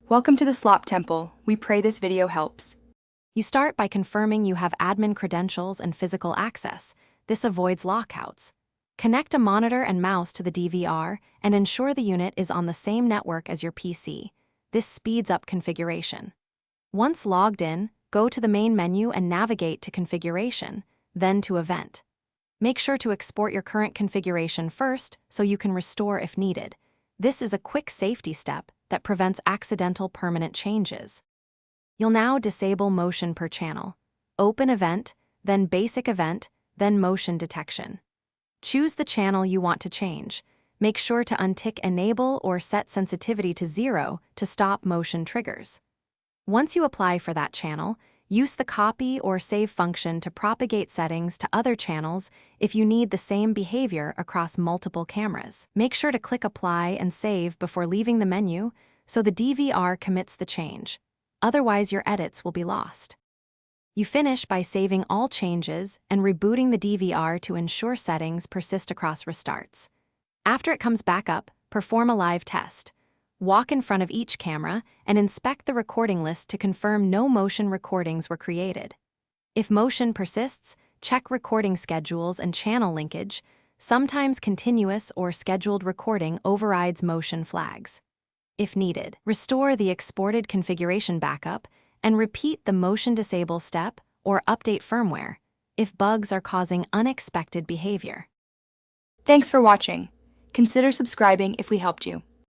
Welcome to the Slop Temple. We pray this video helps. You start by confirming you have admin credentials and physical access. This avoids lockouts. Connect a monitor and mouse to the DVR and ensure the unit is on the same network as your PC. This speeds up configuration. Once logged in, go to the main menu and navigate to Configuration, then to Event. Make sure to export your current configuration first so you can restore if needed. This is a quick safety step that prevents accidental permanent changes. You'll now disable motion per channel. Open Event, then Basic Event, then Motion Detection. Choose the channel you want to change. Make sure to untick Enable or set sensitivity to 0 to stop motion triggers. Once you apply for that channel, use the copy or save function to propagate settings to other channels if you need the same behavior across multiple cameras. Make sure to click Apply and Save before leaving the menu so the DVR commits the change. Otherwise, your edits will be lost. You finish by saving all changes and rebooting the DVR to ensure settings persist across restarts. After it comes back up, perform a live test. Walk in front of each camera and inspect the recording list to confirm no motion recordings were created. If motion persists, check recording schedules and channel linkage. Sometimes continuous or scheduled recording overrides motion flags. If needed, restore the exported configuration backup and repeat the motion disable step or update firmware if bugs are causing unexpected behavior. Thanks for watching. Consider subscribing if we helped you.